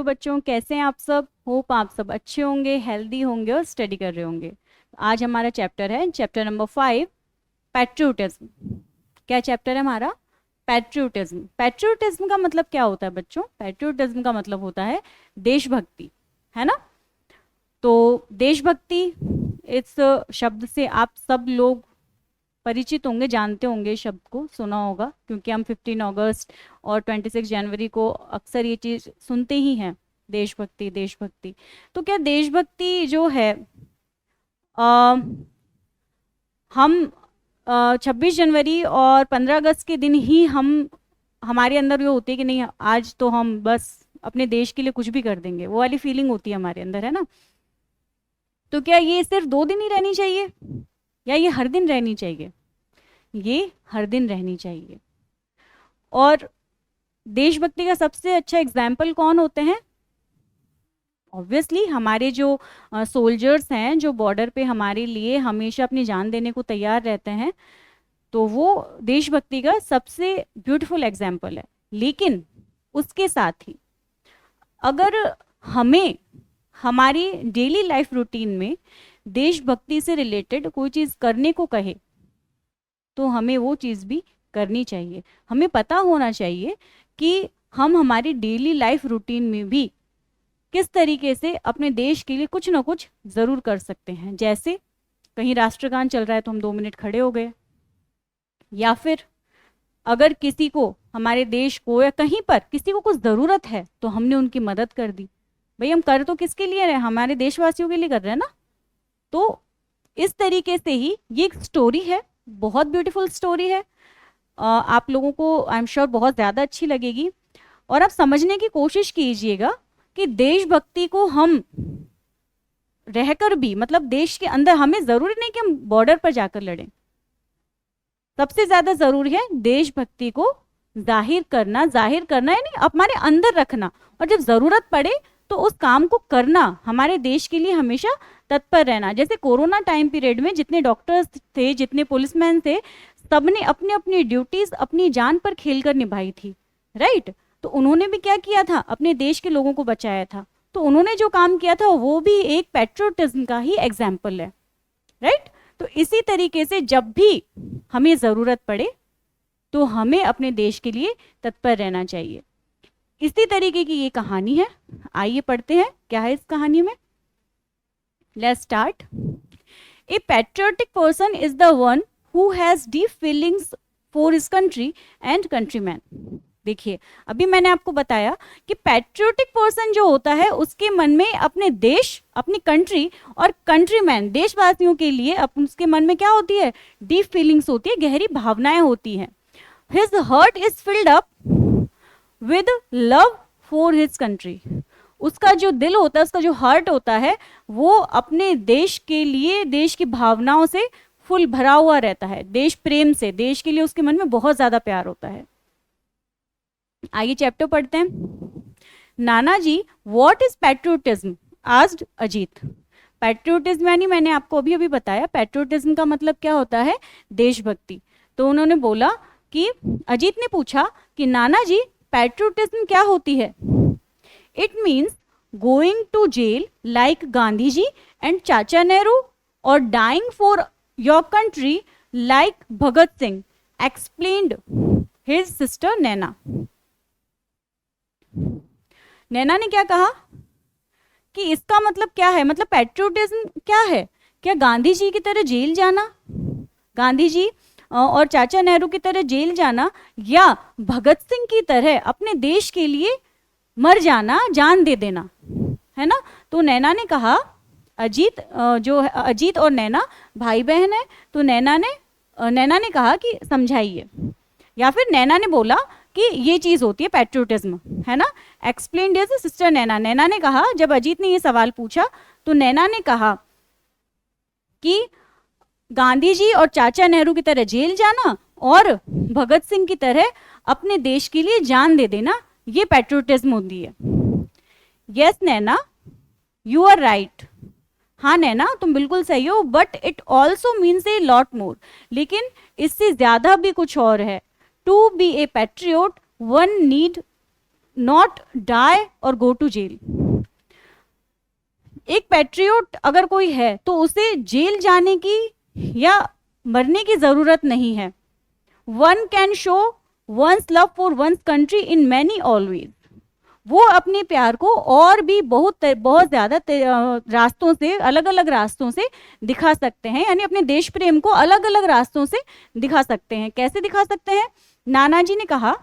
बच्चों, कैसे हैं आप सब? होप आप सब अच्छे होंगे, हेल्दी होंगे और स्टडी कर रहे होंगे। आज हमारा चैप्टर है चैप्टर नंबर 5, पैट्रियोटिज्म। क्या चैप्टर है हमारा? पैट्रियोटिज्म। पैट्रियोटिज्म का मतलब क्या होता है बच्चों? पैट्रियोटिज्म का मतलब होता है देशभक्ति, है ना। तो देशभक्ति, इस शब्द से आप सब लोग परिचित होंगे, जानते होंगे, इस शब्द को सुना होगा, क्योंकि हम 15 अगस्त और 26 जनवरी को अक्सर ये चीज़ सुनते ही हैं, देशभक्ति देशभक्ति। तो क्या देशभक्ति जो है हम 26 जनवरी और 15 अगस्त के दिन ही हमारे अंदर ये होती है कि नहीं, आज तो हम बस अपने देश के लिए कुछ भी कर देंगे, वो वाली फीलिंग होती है हमारे अंदर, है ना। तो क्या ये सिर्फ 2 दिन ही रहनी चाहिए या ये हर दिन रहनी चाहिए? ये हर दिन रहनी चाहिए। और देशभक्ति का सबसे अच्छा एग्जाम्पल कौन होते हैं? ऑब्वियसली हमारे जो सोल्जर्स हैं, जो बॉर्डर पे हमारे लिए हमेशा अपनी जान देने को तैयार रहते हैं, तो वो देशभक्ति का सबसे ब्यूटीफुल एग्जाम्पल है। लेकिन उसके साथ ही अगर हमें हमारी डेली लाइफ रूटीन में देशभक्ति से रिलेटेड कोई चीज़ करने को कहे, तो हमें वो चीज़ भी करनी चाहिए। हमें पता होना चाहिए कि हम हमारी डेली लाइफ रूटीन में भी किस तरीके से अपने देश के लिए कुछ ना कुछ ज़रूर कर सकते हैं। जैसे कहीं राष्ट्रगान चल रहा है तो हम 2 मिनट खड़े हो गए, या फिर अगर किसी को, हमारे देश को या कहीं पर किसी को कुछ ज़रूरत है तो हमने उनकी मदद कर दी। भाई हम कर तो किसके लिए रहे? हमारे देशवासियों के लिए कर रहे हैं ना। तो इस तरीके से ही ये एक स्टोरी है, बहुत ब्यूटीफुल स्टोरी है। आप लोगों को आई एम श्योर बहुत ज़्यादा अच्छी लगेगी। और आप समझने की कोशिश कीजिएगा कि देशभक्ति को हम रहकर भी, मतलब देश के अंदर, हमें ज़रूरी नहीं कि हम बॉर्डर पर जाकर लड़ें। सबसे ज़्यादा ज़रूरी है देशभक्ति को जाहिर करना यानी हमारे अंदर रखना, और जब ज़रूरत पड़े तो उस काम को करना, हमारे देश के लिए हमेशा तत्पर रहना। जैसे कोरोना टाइम पीरियड में जितने डॉक्टर्स थे, जितने पुलिसमैन थे, सबने अपनी अपनी ड्यूटीज अपनी जान पर खेलकर निभाई थी, राइट। तो उन्होंने भी क्या किया था? अपने देश के लोगों को बचाया था। तो उन्होंने जो काम किया था वो भी एक पैट्रियोटिज्म का ही एग्जाम्पल है, राइट। तो इसी तरीके से जब भी हमें ज़रूरत पड़े तो हमें अपने देश के लिए तत्पर रहना चाहिए। इसी तरीके की ये कहानी है। आइए पढ़ते हैं क्या है इस कहानी में। Let's start. A patriotic person is the one who has deep feelings for his country and countryman. देखिए, अभी मैंने आपको बताया कि पैट्रियोटिक पर्सन जो होता है उसके मन में अपने देश, अपनी कंट्री और कंट्रीमैन, देशवासियों के लिए उसके मन में क्या होती है? डीप फीलिंग्स होती है, गहरी भावनाएं होती हैं। His heart is filled up with love for his country. उसका जो दिल होता है, उसका जो हार्ट होता है, वो अपने देश के लिए, देश की भावनाओं से फुल भरा हुआ रहता है, देश प्रेम से। देश के लिए उसके मन में बहुत ज़्यादा प्यार होता है। आइए चैप्टर पढ़ते हैं। Nana ji, what is patriotism? Asked Ajit. Patriotism यानी मैंने आपको अभी अभी बताया, पैट्रियोटिज्म का मतलब क्या होता है? देशभक्ति। तो उन्होंने बोला कि, अजीत ने पूछा कि नाना जी, पैट्रियोटिज्म क्या होती है? It means going to jail like Gandhi ji and Chacha Nehru, और dying for your country like Bhagat Singh, explained his sister Naina. Naina ने क्या कहा कि इसका मतलब क्या है? मतलब पैट्रियोटिज्म क्या है? क्या गांधी जी की तरह जेल जाना, गांधी जी और चाचा नेहरू की तरह जेल जाना, या भगत सिंह की तरह अपने देश के लिए मर जाना, जान दे देना, है ना। तो नैना ने कहा, अजीत और नैना भाई बहन है, तो नैना ने कहा कि समझाइए, या फिर नैना ने बोला कि ये चीज़ होती है पैट्रियोटिज्म, है ना। Explained his sister Naina. Naina ने कहा, जब अजीत ने ये सवाल पूछा तो नैना ने कहा कि गांधी जी और चाचा नेहरू की तरह जेल जाना और भगत सिंह की तरह अपने देश के लिए जान दे देना, ये पैट्रियोटिज्म होती है। Yes Naina, you are right. हाँ नैना, तुम बिल्कुल सही हो, but it also means a lot more. लेकिन इससे ज़्यादा भी कुछ और है। To be a patriot one need not die or go to jail. एक पैट्रियोट अगर कोई है तो उसे जेल जाने की या मरने की जरूरत नहीं है। One can show one's love for one's country in many always. वो अपने प्यार को और भी बहुत बहुत ज्यादा रास्तों से, अलग अलग रास्तों से दिखा सकते हैं, यानी अपने देश प्रेम को अलग अलग रास्तों से दिखा सकते हैं। कैसे दिखा सकते हैं? नानाजी ने कहा,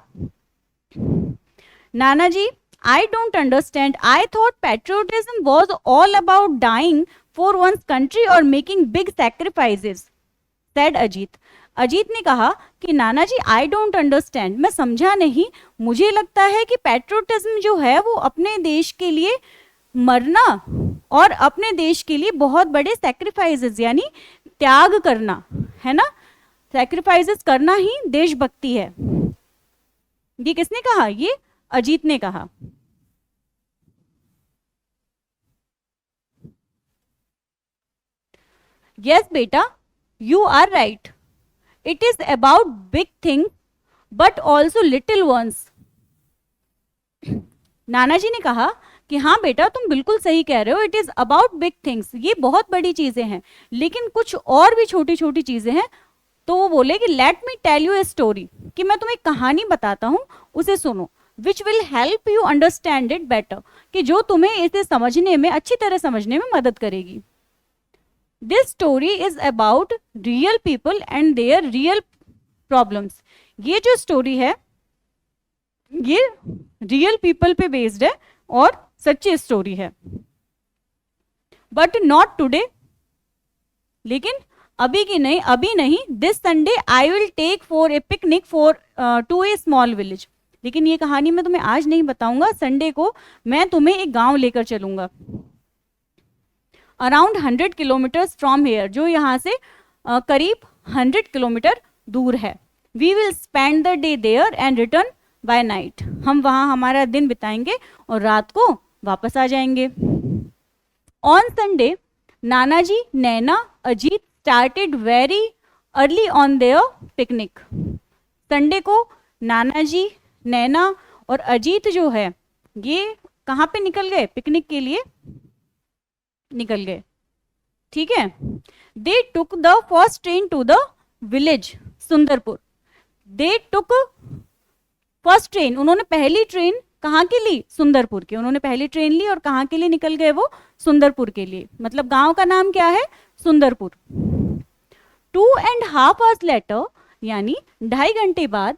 नानाजी, I don't understand. I thought patriotism was all about dying for one's country or making big sacrifices, said Ajit. Ajit ने कहा कि नाना जी, आई डोंट अंडरस्टैंड, मैं समझा नहीं, मुझे लगता है कि पैट्रियोटिज्म जो है वो अपने देश के लिए मरना और अपने देश के लिए बहुत बड़े सैक्रिफाइसेस यानी त्याग करना है ना, सैक्रिफाइसेस करना ही देशभक्ति है। ये किसने कहा? ये अजीत ने कहा। यस बेटा, you are right, it is about big thing but also little ones. नाना जी ने कहा कि हाँ बेटा, तुम बिल्कुल सही कह रहे हो, it is about big things, ये बहुत बड़ी चीजें हैं, लेकिन कुछ और भी छोटी छोटी चीजें हैं। तो वो बोले कि let me tell you a story, कि मैं तुम्हें कहानी बताता हूँ, उसे सुनो, which will help you understand it better, कि जो तुम्हें इसे समझने में, अच्छी तरह समझने में मदद करेगी। This story is about real people and there real problems. ये जो स्टोरी है ये रियल पीपल पे बेस्ड है और सच्ची स्टोरी है। बट नॉट टुडे, लेकिन अभी की नहीं, अभी नहीं, this Sunday I will take for a picnic for to a small village. लेकिन ये कहानी मैं तुम्हें आज नहीं बताऊंगा, संडे को मैं तुम्हें एक गांव लेकर चलूंगा, अराउंड 100 किलोमीटर्स फ्रॉम हेयर, जो यहाँ से करीब 100 किलोमीटर दूर है। We will spend the day there and return by night. हम वहाँ हमारा दिन बिताएंगे और रात को वापस आ जाएंगे। On Sunday Nanaji, Naina, Ajit started very early on their picnic. Sunday को नानाजी, नैना और अजीत जो है ये कहाँ पे निकल गए? पिकनिक के लिए निकल गए, ठीक है। They took the first train to the village Sundarpur. They took first train, उन्होंने पहली ट्रेन कहाँ की ली? सुंदरपुर की। उन्होंने पहली ट्रेन ली और कहाँ के लिए निकल गए? वो सुंदरपुर के लिए, मतलब गांव का नाम क्या है? सुंदरपुर। 2.5 hours लेटर, यानी 2.5 घंटे बाद,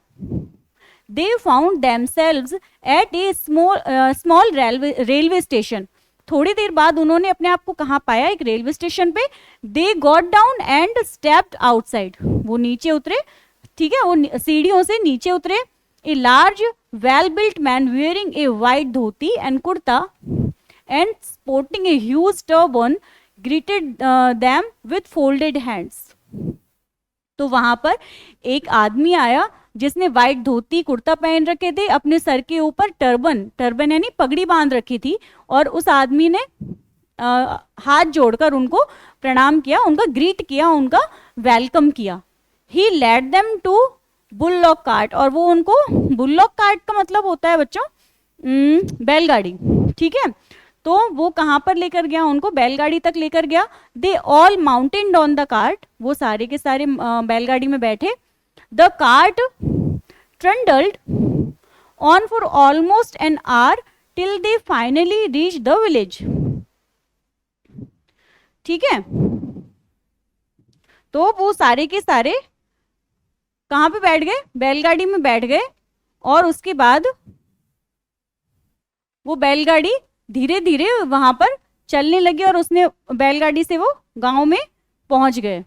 they found themselves at a small railway station। थोड़ी देर बाद उन्होंने अपने आप को कहाँ पाया? एक रेलवे स्टेशन पे। they got down and stepped outside। वो नीचे उतरे, ठीक है, वो सीढ़ियों से नीचे उतरे। a large well built man wearing a white dhoti and kurta and sporting a huge turban greeted them with folded hands। तो वहां पर एक आदमी आया जिसने व्हाइट धोती कुर्ता पहन रखे थे, अपने सर के ऊपर टर्बन यानी पगड़ी बांध रखी थी, और उस आदमी ने हाथ जोड़कर उनको प्रणाम किया, उनका ग्रीट किया, उनका वेलकम किया। ही लेड देम टू बुललॉक कार्ट, और वो उनको, बुललॉक कार्ट का मतलब होता है बच्चों बैलगाड़ी, ठीक है। तो वो कहाँ पर लेकर गया? उनको बैलगाड़ी तक लेकर गया। They all mounted on the cart, वो सारे के सारे बैलगाड़ी में बैठे। The cart trundled on for almost an hour till they finally reach the village, ठीक है। तो वो सारे के सारे कहाँ पे बैठ गए? बैलगाड़ी में बैठ गए, और उसके बाद वो बैलगाड़ी धीरे धीरे वहां पर चलने लगी और उसने बैलगाड़ी से वो गांव में पहुंच गए।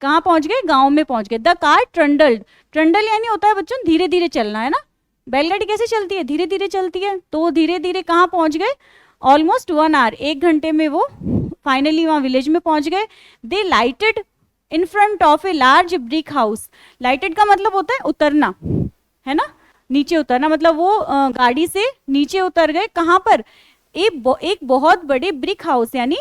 कहाँ पहुंच गए? गांव में पहुंच गए। द कार ट्रंडल्ड, ट्रंडल यानी होता है बच्चों धीरे धीरे चलना, है ना। बैलगाड़ी कैसे चलती है? धीरे धीरे चलती है। तो वो धीरे धीरे कहाँ पहुंच गए? ऑलमोस्ट 1 hour, 1 घंटे में वो फाइनली वहां विलेज में पहुंच गए। They lighted in front of a large brick house. Lighted का मतलब होता है उतरना, है ना, नीचे उतरना, मतलब वो गाड़ी से नीचे उतर गए। कहाँ पर? एक बहुत बड़े ब्रिक हाउस यानी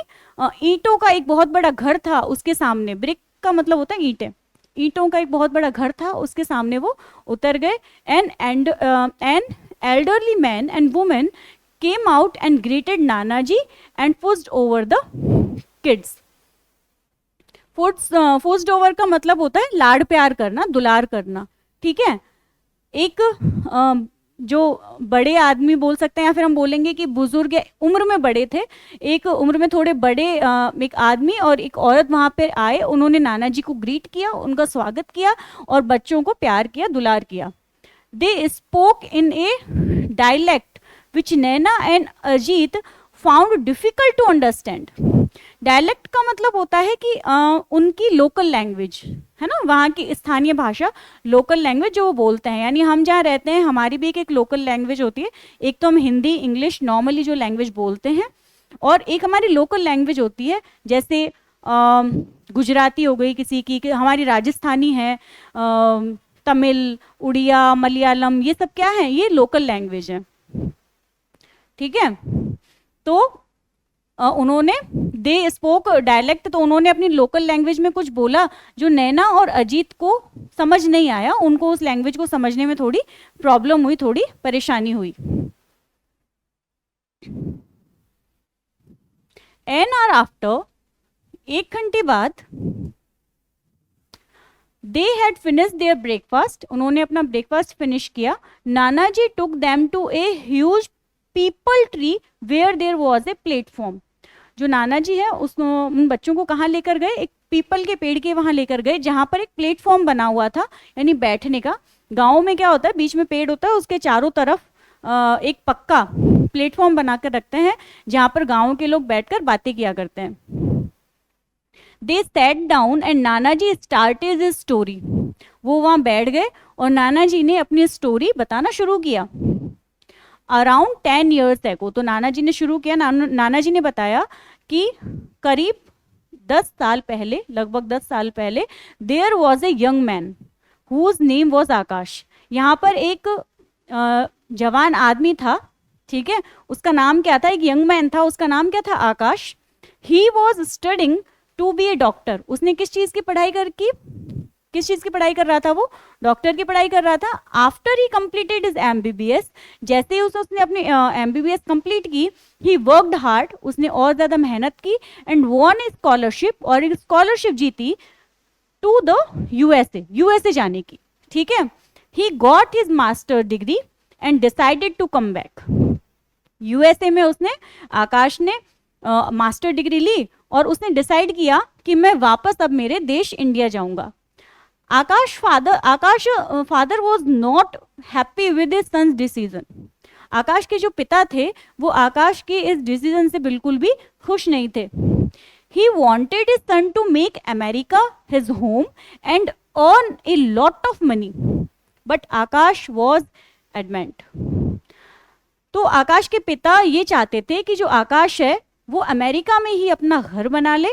ईंटों का एक बहुत बड़ा घर था उसके सामने। ब्रिक का मतलब होता है ईंटें, ईंटों का एक बहुत बड़ा घर था, उसके सामने वो उतर गए। An elderly man and women came out and greeted Nanaji and pushed over the kids. Pushed over का मतलब होता है लाड़ प्यार करना, दुलार करना, ठीक है। एक जो बड़े आदमी बोल सकते हैं, या फिर हम बोलेंगे कि बुजुर्ग उम्र में बड़े थे, एक उम्र में थोड़े बड़े एक आदमी और एक औरत वहां पे आए, उन्होंने नाना जी को ग्रीट किया, उनका स्वागत किया और बच्चों को प्यार किया, दुलार किया। They spoke in a dialect which Naina and Ajit found difficult to understand. Dialect का मतलब होता है कि उनकी लोकल लैंग्वेज है ना, वहाँ की स्थानीय भाषा, लोकल लैंग्वेज जो वो बोलते हैं, यानी हम जहाँ रहते हैं हमारी भी एक लोकल लैंग्वेज होती है। एक तो हम हिंदी इंग्लिश नॉर्मली जो लैंग्वेज बोलते हैं, और एक हमारी लोकल लैंग्वेज होती है, जैसे गुजराती हो गई किसी की, हमारी राजस्थानी है, तमिल, उड़िया, मलयालम, ये सब क्या है, ये लोकल लैंग्वेज है, ठीक है। तो उन्होंने दे स्पोक डायलेक्ट, तो उन्होंने अपनी लोकल लैंग्वेज में कुछ बोला जो नैना और अजीत को समझ नहीं आया, उनको उस लैंग्वेज को समझने में थोड़ी प्रॉब्लम हुई, थोड़ी परेशानी हुई। एन आवर आफ्टर, 1 घंटे बाद, they had finish their breakfast, उन्होंने अपना ब्रेकफास्ट फिनिश किया। Nana ji took them to a huge peepal tree where there was a platform. जो नाना जी है उन बच्चों को कहाँ लेकर गए, एक पीपल के पेड़ के वहां लेकर गए, जहां पर एक प्लेटफॉर्म बना हुआ था, यानी बैठने का। गाँव में क्या होता है, बीच में पेड़ होता है, उसके चारों तरफ एक पक्का प्लेटफॉर्म बनाकर रखते हैं, जहां पर गाँव के लोग बैठकर बातें किया करते हैं। दे sat down and Nana ji started his story. वो वहां बैठ गए और नाना जी ने अपनी स्टोरी बताना शुरू किया। अराउंड 10 years एगो, तो नाना जी ने शुरू किया, नाना जी ने बताया कि करीब 10 साल पहले, लगभग 10 साल पहले, there was a young man whose name was Akash. यहाँ पर एक जवान आदमी था, ठीक है, उसका नाम क्या था, एक यंग मैन था, उसका नाम क्या था, Akash. He was studying to be a doctor. उसने किस चीज की पढ़ाई किस चीज की पढ़ाई कर रहा था, वो डॉक्टर की पढ़ाई कर रहा था। After he completed is MBBS, जैसे ही उसने अपनी MBBS कंप्लीट की, ही वर्कड हार्ड, उसने और ज्यादा मेहनत की, एंड वॉन ए स्कॉलरशिप, और एक स्कॉलरशिप जीती टू द यूएसए जाने की, ठीक है। He got his master degree and decided to come back. USA में आकाश ने मास्टर डिग्री ली और उसने डिसाइड किया कि मैं वापस अब मेरे देश इंडिया जाऊंगा। Akash father was not happy with his son's decision. Akash के जो पिता थे वो आकाश के इस डिसीजन से बिल्कुल भी खुश नहीं थे। He wanted his son to make America his home and earn a lot of money, but Akash was adamant. तो आकाश के पिता ये चाहते थे कि जो आकाश है वो अमेरिका में ही अपना घर बना ले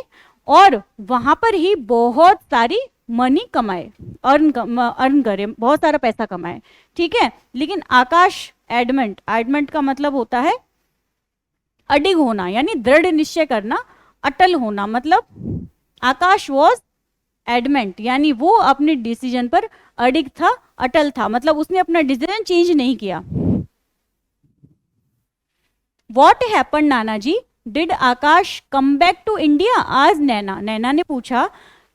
और वहां पर ही बहुत सारी मनी कमाए, अर्न करे, बहुत सारा पैसा कमाए, ठीक है। लेकिन आकाश एडमेंट का मतलब होता है अडिग होना, यानी दृढ़ निश्चय करना, अटल होना। मतलब आकाश वॉज एडमेंट, यानी वो अपने डिसीजन पर अडिग था, अटल था, मतलब उसने अपना डिसीजन चेंज नहीं किया। What happen Nana ji, did Akash come back to India? आज नैना ने पूछा,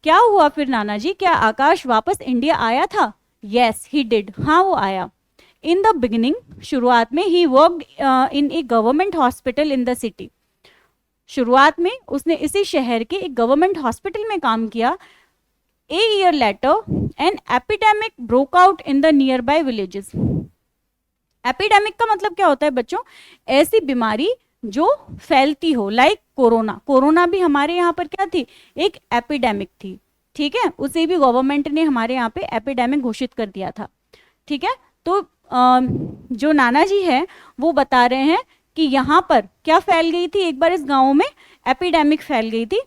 क्या हुआ फिर नाना जी, क्या आकाश वापस इंडिया आया था? यस ही डिड, हाँ वो आया। इन द बिगिनिंग, शुरुआत में, he worked in A government hospital in the city. शुरुआत में उसने इसी शहर के एक गवर्नमेंट हॉस्पिटल में काम किया। A year later an epidemic broke out in the near by villages. Epidemic का मतलब क्या होता है बच्चों, ऐसी बीमारी जो फैलती हो, लाइक कोरोना भी हमारे यहाँ पर क्या थी, एक एपिडेमिक थी, ठीक है। उसे भी गवर्नमेंट ने हमारे यहाँ पे एपिडेमिक घोषित कर दिया था, ठीक है। तो जो नाना जी है वो बता रहे हैं कि यहाँ पर क्या फैल गई थी, एक बार इस गांव में एपिडेमिक फैल गई थी।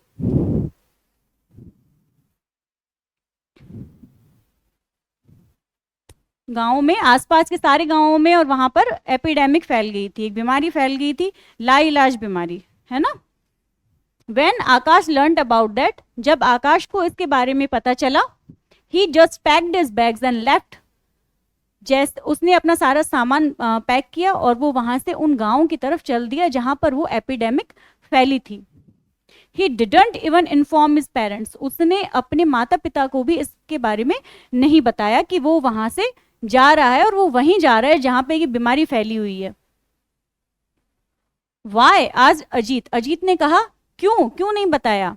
गांव में, आसपास के सारे गांवों में, और वहां पर एपिडेमिक फैल गई थी, एक बीमारी फैल गई थी, लाइलाज बीमारी, है ना। When Akash learned about that, जब आकाश को इसके बारे में पता चला, he just packed his bags and left. जैसे उसने अपना सारा सामान पैक किया और वो वहां से उन गांवों की तरफ चल दिया जहां पर वो एपिडेमिक फैली थी. He didn't even inform his parents. उसने अपने माता पिता को भी इसके बारे में नहीं बताया कि वो वहां से जा रहा है और वो वहीं जा रहा है जहां पे ये बीमारी फैली हुई है. Why? आज अजीत ने कहा क्यों नहीं बताया.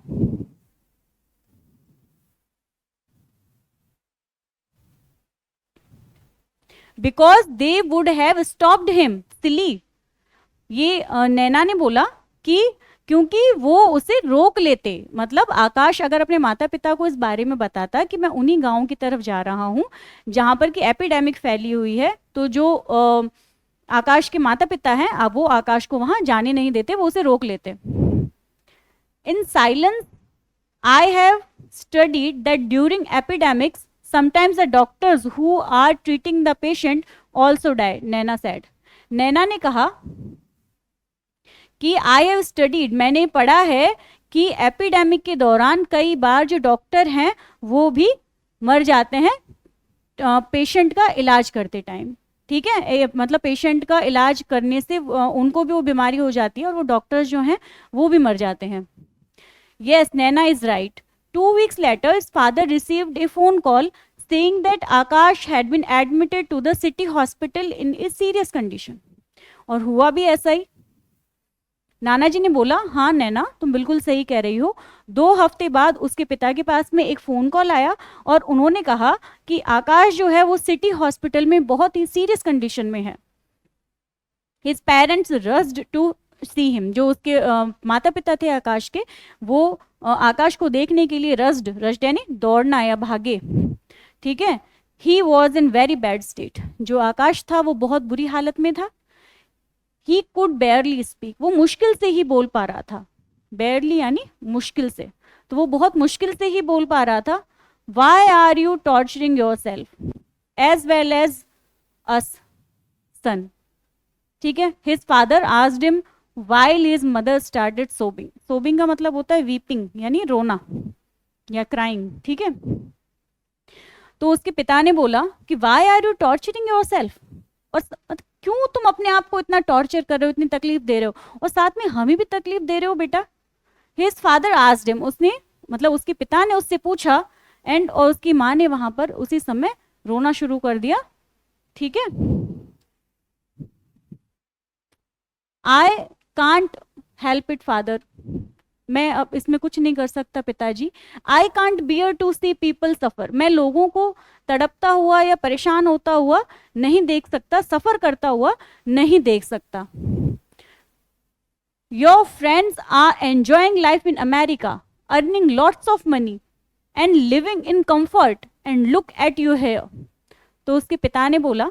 Because they would have stopped him. Silly. ये नैना ने बोला कि क्योंकि वो उसे रोक लेते. मतलब आकाश अगर अपने माता पिता को इस बारे में बताता कि मैं उन्हीं गांवों की तरफ जा रहा हूं जहां पर कि एपिडेमिक फैली हुई है, तो जो आकाश के माता पिता हैं अब वो आकाश को वहां जाने नहीं देते, वो उसे रोक लेते. In silence I have studied that during epidemics sometimes the doctors who are treating the patient also die. Naina said. नैना ने कहा कि I have studied, मैंने पढ़ा है कि एपिडेमिक के दौरान कई बार जो डॉक्टर हैं वो भी मर जाते हैं पेशेंट का इलाज करते टाइम. ठीक है, मतलब पेशेंट का इलाज करने से उनको भी वो बीमारी हो जाती है और वो डॉक्टर्स जो हैं वो भी मर जाते हैं. Yes, Naina is right. 2 weeks later, his father received a phone call saying that Akash had been admitted to the city hospital in a serious condition. और हुआ भी ऐसा ही. नाना जी ने बोला हाँ नैना तुम बिल्कुल सही कह रही हो. 2 हफ्ते बाद उसके पिता के पास में एक फ़ोन कॉल आया और उन्होंने कहा कि आकाश जो है वो सिटी हॉस्पिटल में बहुत ही सीरियस कंडीशन में है. His parents rushed to see him. जो उसके माता पिता थे आकाश के, वो आकाश को देखने के लिए रश्ड यानी दौड़ना या भागे. ठीक है. He was in very bad state. जो आकाश था वो बहुत बुरी हालत में था. He could बेयरली speak. वो मुश्किल से ही बोल पा रहा था. बेयरली यानी मुश्किल से, तो वो बहुत मुश्किल से ही बोल पा रहा था. Why are you torturing yourself as well as us son. ठीक है. His father asked him while his mother started sobbing. sobbing का मतलब होता है weeping यानी रोना या crying. ठीक है. तो उसके पिता ने बोला कि why are you torturing yourself? और क्यों तुम अपने आप को इतना टॉर्चर कर रहे हो, इतनी तकलीफ दे रहे हो और साथ में हमें भी तकलीफ दे रहे हो बेटा. His father asked him. उसने मतलब उसके पिता ने उससे पूछा एंड और उसकी माँ ने वहां पर उसी समय रोना शुरू कर दिया. ठीक है. I can't help it father. मैं अब इसमें कुछ नहीं कर सकता पिताजी. I can't bear to see people suffer. मैं लोगों को तड़पता हुआ या परेशान होता हुआ नहीं देख सकता, सफर करता हुआ नहीं देख सकता. Your friends are enjoying life in America, earning lots of money and living in comfort and look at you here. तो उसके पिता ने बोला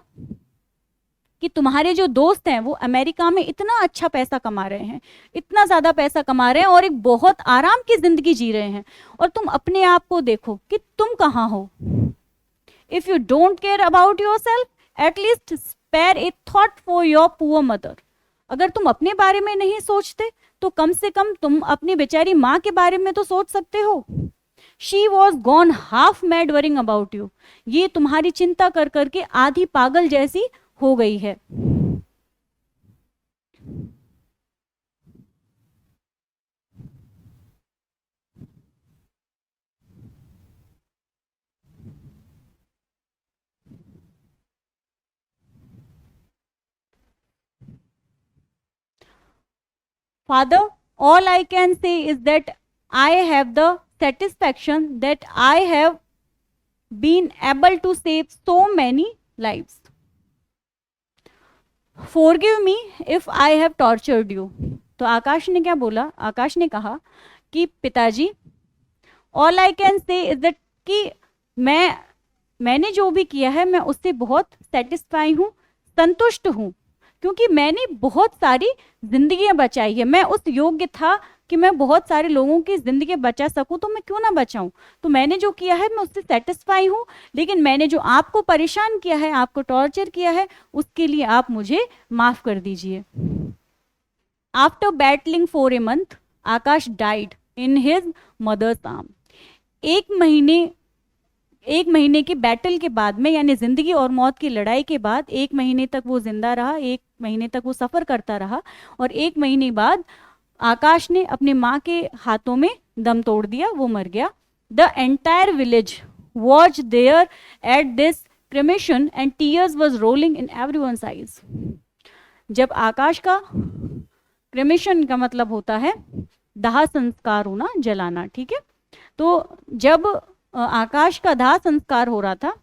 कि तुम्हारे जो दोस्त हैं वो अमेरिका में इतना अच्छा पैसा कमा रहे हैं, इतना ज़्यादा पैसा कमा रहे हैं और एक बहुत आराम की ज़िंदगी जी रहे हैं और तुम अपने आप को देखो कि तुम कहाँ हो. If you don't care about yourself at least spare a thought for your poor mother. अगर तुम अपने बारे में नहीं सोचते तो कम से कम तुम अपनी बेचारी माँ के बारे में तो सोच सकते हो. She was gone half mad worrying about you. ये तुम्हारी चिंता कर करके आधी पागल जैसी हो गई है. Father, all I can say is that I have the satisfaction that I have been able to save so many lives. Forgive me if I have tortured you. तो आकाश ने क्या बोला? आकाश ने कहा कि पिताजी all I can say is that कि मैंने जो भी किया है मैं उससे बहुत सेटिस्फाई हूँ, संतुष्ट हूँ, क्योंकि मैंने बहुत सारी जिंदगियां बचाई है. मैं उस योग्य था कि मैं बहुत सारे लोगों की जिंदगी बचा सकूं, तो मैं क्यों ना बचाऊं. तो मैंने जो किया है मैं उससे सेटिस्फाई हूं, लेकिन मैंने जो आपको परेशान किया है, आपको टॉर्चर किया है, उसके लिए आप मुझे माफ कर दीजिए. After battling for a month Akash died in his mother's arm. एक महीने की बैटल के बाद में, यानी जिंदगी और मौत की लड़ाई के बाद 1 महीने तक वो जिंदा रहा, 1 महीने तक वो सफर करता रहा, और 1 महीने बाद आकाश ने अपनी माँ के हाथों में दम तोड़ दिया, वो मर गया। The entire village watch there at this cremation and tears was rolling in everyone's eyes. जब आकाश का, क्रिमेशन का मतलब होता है दाह संस्कार होना, जलाना, ठीक है। तो जब आकाश का दाह संस्कार हो रहा था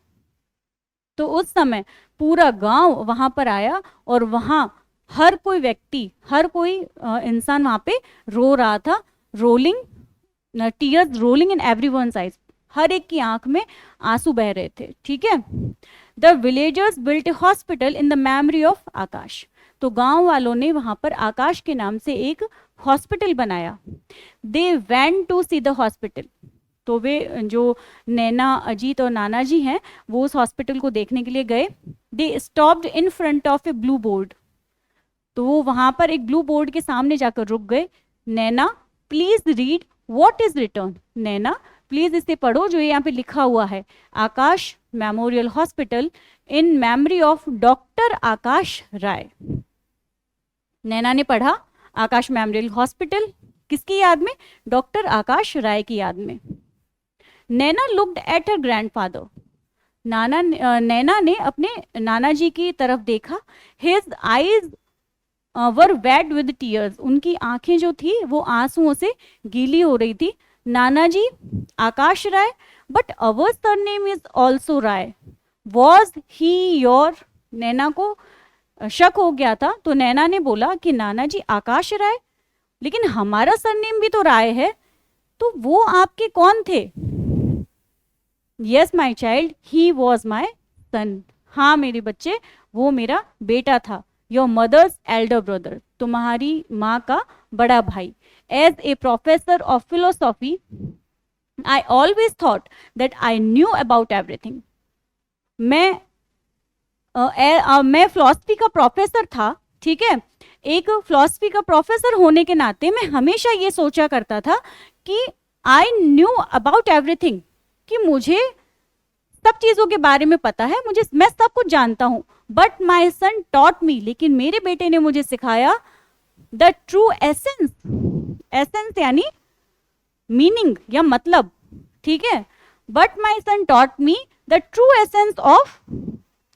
तो उस समय पूरा गांव वहां पर आया, और वहां हर कोई व्यक्ति, हर कोई इंसान वहां पे रो रहा था। Rolling, tears rolling in everyone's eyes, हर एक की आंख में आंसू बह रहे थे, ठीक है। The villagers built a hospital in the memory of Akash. तो गांव वालों ने वहां पर आकाश के नाम से एक हॉस्पिटल बनाया। They went to see the hospital. तो वे, जो नैना, अजीत और नाना जी हैं, वो उस हॉस्पिटल को देखने के लिए गए। They stopped in front of A blue board. तो वो वहां पर एक ब्लू बोर्ड के सामने जाकर रुक गए। Naina please read what is written. Naina please इसे पढ़ो जो यहाँ पे लिखा हुआ है, Akash memorial hospital in memory of doctor Akash Rai. Naina ने पढ़ा आकाश मेमोरियल हॉस्पिटल, किसकी याद में? डॉक्टर आकाश राय की याद में। नैना लुक्ड एट हर ग्रैंडफादर। नैना ने अपने नाना जी की तरफ देखा। His eyes were wait with tears. उनकी आंखें जो थी वो आंसुओं से गीली हो रही थी। Nana ji, Akash Rai, but our surname is also Rai, was he your? Naina को शक हो गया था, तो नैना ने बोला कि नाना जी, आकाश राय, लेकिन हमारा सरनेम भी तो राय है, तो वो आपके कौन थे? Yes my child, he was my son. हाँ मेरे बच्चे, वो मेरा बेटा था। योर मदर्स एल्डर ब्रदर, तुम्हारी माँ का बड़ा भाई। As a professor of philosophy I always thought that I knew about everything. मैं फिलॉसफी का प्रोफेसर था, ठीक है। एक फिलॉसफी का प्रोफेसर होने के नाते मैं हमेशा ये सोचा करता था कि आई न्यू अबाउट एवरीथिंग, कि मुझे सब चीजों के बारे में पता है, मैं सब कुछ जानता हूं। बट माई सन टॉट मी, लेकिन मेरे बेटे ने मुझे सिखाया द ट्रू एसेंस। एसेंस यानी मीनिंग या मतलब, ठीक है। But my son taught me the true essence of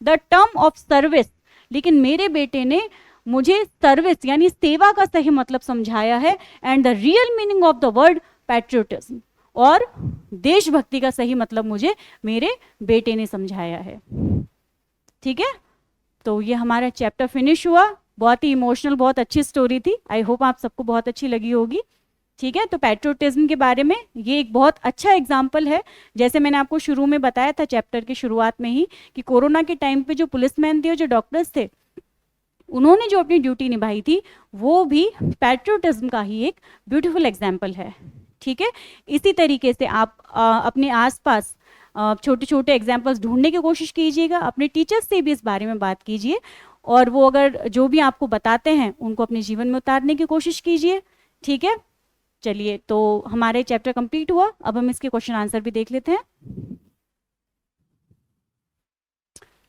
the term of service. लेकिन मेरे बेटे ने मुझे सर्विस यानी सेवा का सही मतलब समझाया है, and the real meaning of the word patriotism, और देशभक्ति का सही मतलब मुझे मेरे बेटे ने समझाया है, ठीक है। तो ये हमारा चैप्टर फिनिश हुआ। बहुत ही इमोशनल, बहुत अच्छी स्टोरी थी। आई होप आप सबको बहुत अच्छी लगी होगी, ठीक है। तो पैट्रियोटिज्म के बारे में ये एक बहुत अच्छा एग्जाम्पल है। जैसे मैंने आपको शुरू में बताया था, चैप्टर की शुरुआत में ही, कि कोरोना के टाइम पे जो पुलिसमैन थे, जो डॉक्टर्स थे, उन्होंने जो अपनी ड्यूटी निभाई थी, वो भी पैट्रियोटिज्म का ही एक ब्यूटीफुल एग्जाम्पल है, ठीक है। इसी तरीके से आप अपने आसपास छोटे छोटे एग्जाम्पल्स ढूंढने की कोशिश कीजिएगा। अपने टीचर्स से भी इस बारे में बात कीजिए, और वो अगर जो भी आपको बताते हैं उनको अपने जीवन में उतारने की कोशिश कीजिए, ठीक है। चलिए, तो हमारे चैप्टर कंप्लीट हुआ। अब हम इसके क्वेश्चन आंसर भी देख लेते हैं।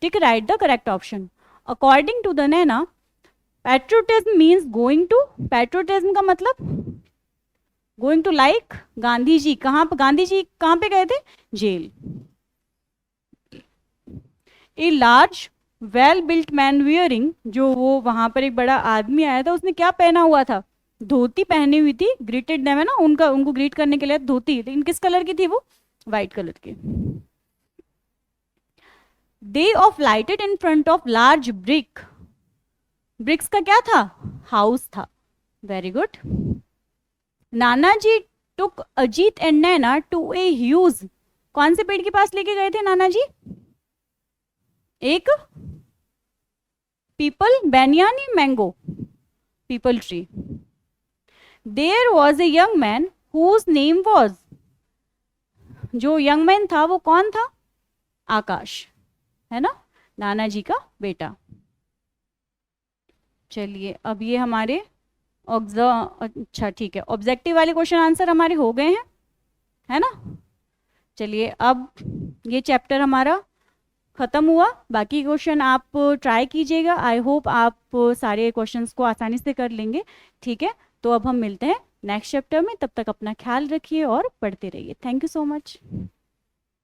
ठीक है, right the correct option. According to the Naina, patriotism means going to, patriotism का मतलब going to like Gandhi ji. Gandhi ji कहाँ पे गए थे? Jail. A large well built man wearing, जो वो वहां पर एक बड़ा आदमी आया था, उसने क्या पहना हुआ था? धोती पहनी हुई थी। ग्रीटेड देम है ना, उनको ग्रीट करने के लिए धोती, लेकिन किस कलर की थी वो? वाइट कलर की। They of lighted in front of large brick. Bricks का क्या था? हाउस था। Very good. Nana ji took Ajit and Naina to a huge. कौन से पेड़ के पास लेके गए थे नाना जी? एक पीपल, बैनियान या mango? Peepal tree. There was a young man whose name was. जो यंग मैन था वो कौन था? आकाश, है ना, नाना जी का बेटा। चलिए, अब ये हमारे अच्छा ठीक है, ऑब्जेक्टिव वाले क्वेश्चन आंसर हमारे हो गए हैं, है ना। चलिए अब ये चैप्टर हमारा ख़त्म हुआ। बाकी क्वेश्चन आप ट्राई कीजिएगा, आई होप आप सारे क्वेश्चंस को आसानी से कर लेंगे। ठीक है, तो अब हम मिलते हैं नेक्स्ट चैप्टर में, तब तक अपना ख्याल रखिए और पढ़ते रहिए। Thank you so much.